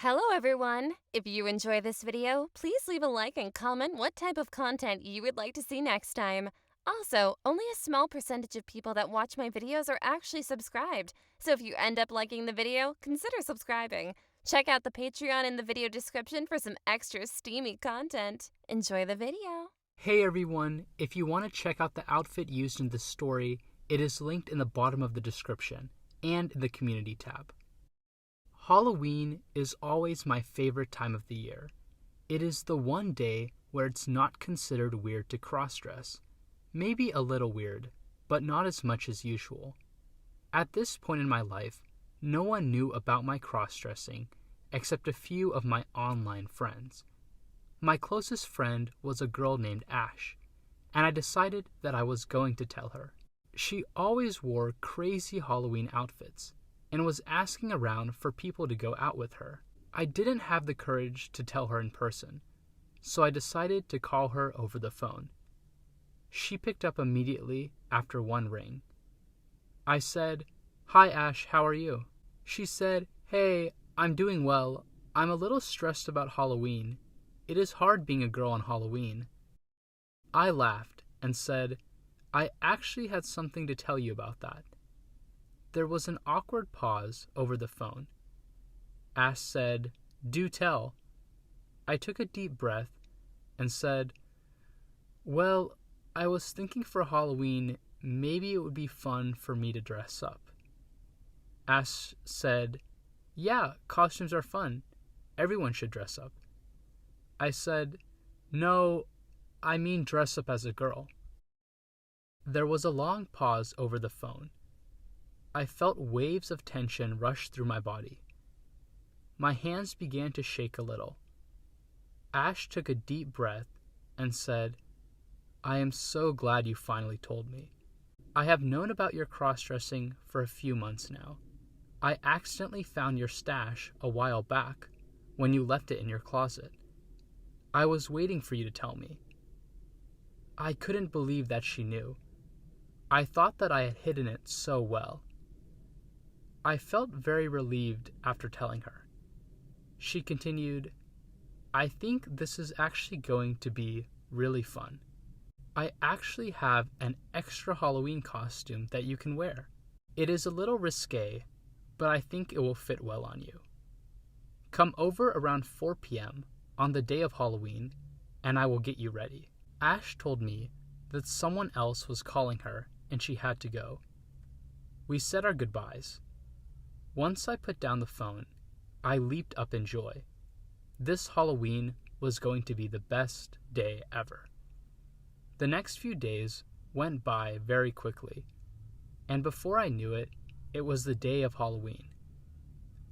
Hello everyone! If you enjoy this video, please leave a like and comment what type of content you would like to see next time. Also, only a small percentage of people that watch my videos are actually subscribed, so if you end up liking the video, consider subscribing. Check out the Patreon in the video description for some extra steamy content. Enjoy the video! Hey everyone, if you want to check out the outfit used in this story, it is linked in the bottom of the description and in the community tab. Halloween is always my favorite time of the year. It is the one day where it's not considered weird to cross-dress. Maybe a little weird, but not as much as usual. At this point in my life, no one knew about my cross-dressing except a few of my online friends. My closest friend was a girl named Ash, and I decided that I was going to tell her. She always wore crazy Halloween outfits and was asking around for people to go out with her. I didn't have the courage to tell her in person, so I decided to call her over the phone. She picked up immediately after one ring. I said, "Hi Ash, how are you?" She said, "Hey, I'm doing well. I'm a little stressed about Halloween. It is hard being a girl on Halloween." I laughed and said, "I actually had something to tell you about that." There was an awkward pause over the phone. Ash said, "Do tell." I took a deep breath and said, "Well, I was thinking for Halloween, maybe it would be fun for me to dress up." Ash said, "Yeah, costumes are fun. Everyone should dress up." I said, "No, I mean dress up as a girl." There was a long pause over the phone. I felt waves of tension rush through my body. My hands began to shake a little. Ash took a deep breath and said, "I am so glad you finally told me. I have known about your cross-dressing for a few months now. I accidentally found your stash a while back when you left it in your closet. I was waiting for you to tell me." I couldn't believe that she knew. I thought that I had hidden it so well. I felt very relieved after telling her. She continued, "I think this is actually going to be really fun. I actually have an extra Halloween costume that you can wear. It is a little risque, but I think it will fit well on you. Come over around 4 p.m. on the day of Halloween, and I will get you ready." Ash told me that someone else was calling her and she had to go. We said our goodbyes. Once I put down the phone, I leaped up in joy. This Halloween was going to be the best day ever. The next few days went by very quickly, and before I knew it, it was the day of Halloween.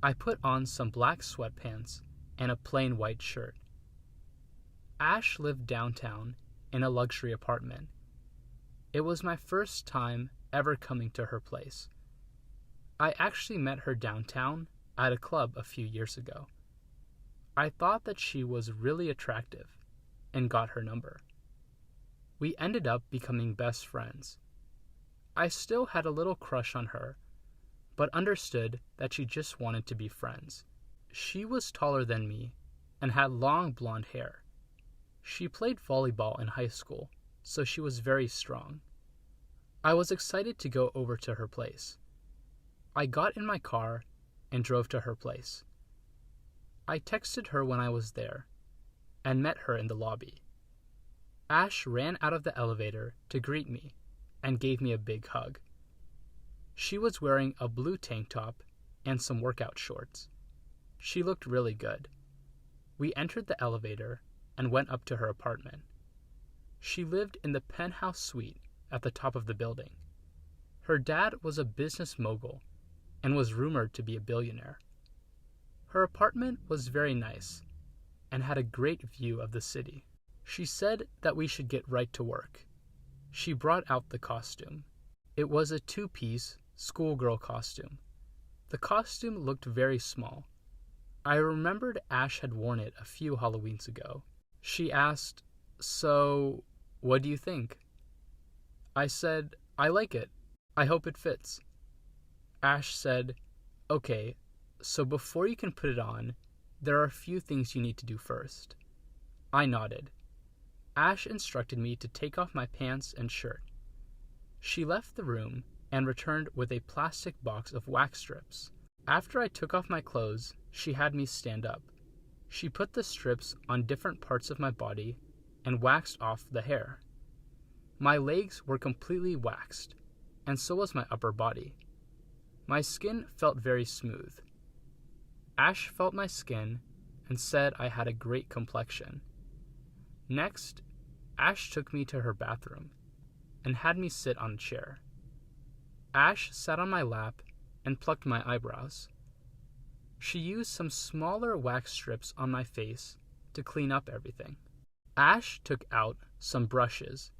I put on some black sweatpants and a plain white shirt. Ash lived downtown in a luxury apartment. It was my first time ever coming to her place. I actually met her downtown at a club a few years ago. I thought that she was really attractive and got her number. We ended up becoming best friends. I still had a little crush on her, but understood that she just wanted to be friends. She was taller than me and had long blonde hair. She played volleyball in high school, so she was very strong. I was excited to go over to her place. I got in my car and drove to her place. I texted her when I was there and met her in the lobby. Ash ran out of the elevator to greet me and gave me a big hug. She was wearing a blue tank top and some workout shorts. She looked really good. We entered the elevator and went up to her apartment. She lived in the penthouse suite at the top of the building. Her dad was a business mogul and was rumored to be a billionaire. Her apartment was very nice and had a great view of the city. She said that we should get right to work. She brought out the costume. It was a two-piece schoolgirl costume. The costume looked very small. I remembered Ash had worn it a few Halloweens ago. She asked, "So, what do you think?" I said, "I like it. I hope it fits." Ash said, "Okay, so before you can put it on, There are a few things you need to do first. I nodded. Ash instructed me to take off my pants and shirt. She left the room and returned with a plastic box of wax strips. After I took off my clothes, she had me stand up. She put the strips on different parts of my body and waxed off the hair. My legs were completely waxed, and so was my upper body. My skin felt very smooth. Ash felt my skin and said I had a great complexion. Next, Ash took me to her bathroom and had me sit on a chair. Ash sat on my lap and plucked my eyebrows. She used some smaller wax strips on my face to clean up everything. Ash took out some brushes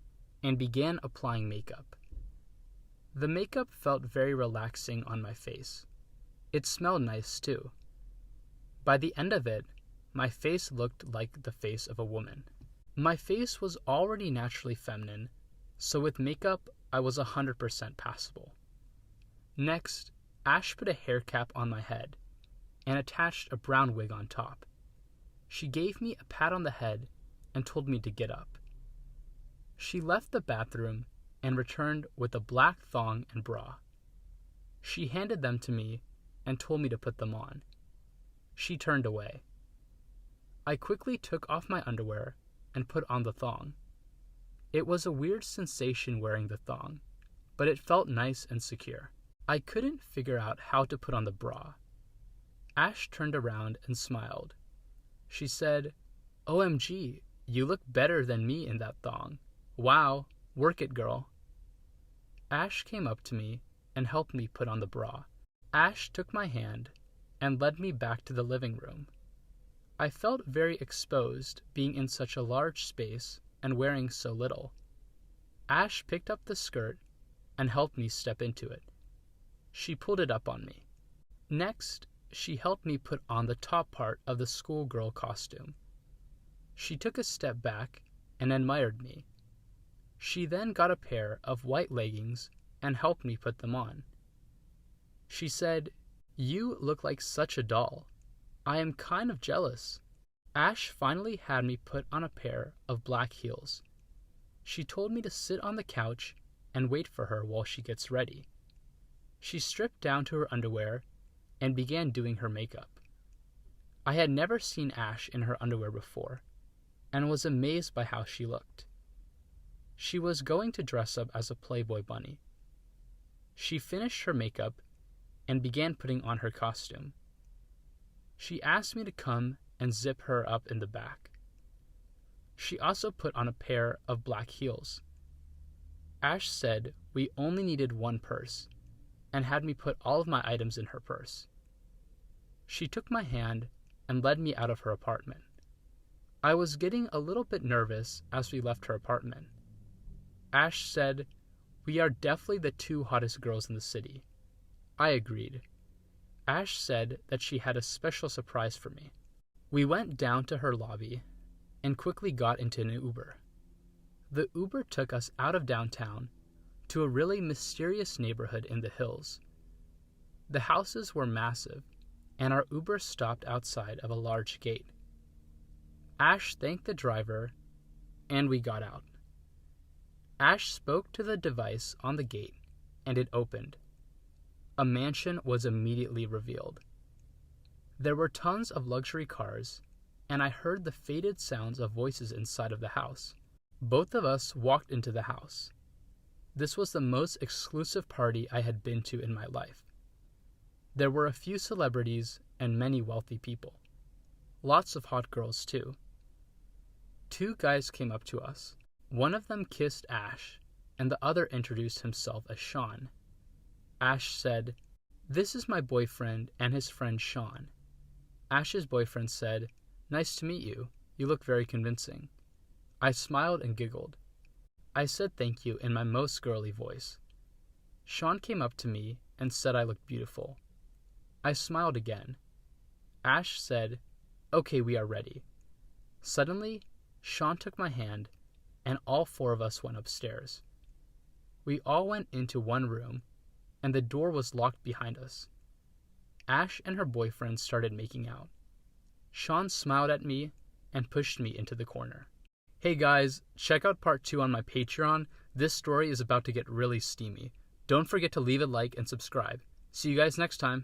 and began applying makeup. The makeup felt very relaxing on my face. It smelled nice too. By the end of it, my face looked like the face of a woman. My face was already naturally feminine, so with makeup, I was 100% passable. Next, Ash put a hair cap on my head and attached a brown wig on top. She gave me a pat on the head and told me to get up. She left the bathroom and returned with a black thong and bra. She handed them to me and told me to put them on. She turned away. I quickly took off my underwear and put on the thong. It was a weird sensation wearing the thong, but it felt nice and secure. I couldn't figure out how to put on the bra. Ash turned around and smiled. She said, "OMG, you look better than me in that thong. Wow, work it, girl." Ash came up to me and helped me put on the bra. Ash took my hand and led me back to the living room. I felt very exposed being in such a large space and wearing so little. Ash picked up the skirt and helped me step into it. She pulled it up on me. Next, she helped me put on the top part of the schoolgirl costume. She took a step back and admired me. She then got a pair of white leggings and helped me put them on. She said, "You look like such a doll. I am kind of jealous." Ash finally had me put on a pair of black heels. She told me to sit on the couch and wait for her while she gets ready. She stripped down to her underwear and began doing her makeup. I had never seen Ash in her underwear before and was amazed by how she looked. She was going to dress up as a Playboy bunny. She finished her makeup and began putting on her costume. She asked me to come and zip her up in the back. She also put on a pair of black heels. Ash said we only needed one purse and had me put all of my items in her purse. She took my hand and led me out of her apartment. I was getting a little bit nervous as we left her apartment. Ash said, "We are definitely the two hottest girls in the city." I agreed. Ash said that she had a special surprise for me. We went down to her lobby and quickly got into an Uber. The Uber took us out of downtown to a really mysterious neighborhood in the hills. The houses were massive, and our Uber stopped outside of a large gate. Ash thanked the driver, and we got out. Ash spoke to the device on the gate, and it opened. A mansion was immediately revealed. There were tons of luxury cars, and I heard the faded sounds of voices inside of the house. Both of us walked into the house. This was the most exclusive party I had been to in my life. There were a few celebrities and many wealthy people. Lots of hot girls, too. Two guys came up to us. One of them kissed Ash, and the other introduced himself as Sean. Ash said, "This is my boyfriend and his friend Sean." Ash's boyfriend said, "Nice to meet you. You look very convincing." I smiled and giggled. I said thank you in my most girly voice. Sean came up to me and said I looked beautiful. I smiled again. Ash said, "Okay, we are ready." Suddenly, Sean took my hand, and all four of us went upstairs. We all went into one room, and the door was locked behind us. Ash and her boyfriend started making out. Sean smiled at me and pushed me into the corner. Hey guys, check out part 2 on my Patreon. This story is about to get really steamy. Don't forget to leave a like and subscribe. See you guys next time.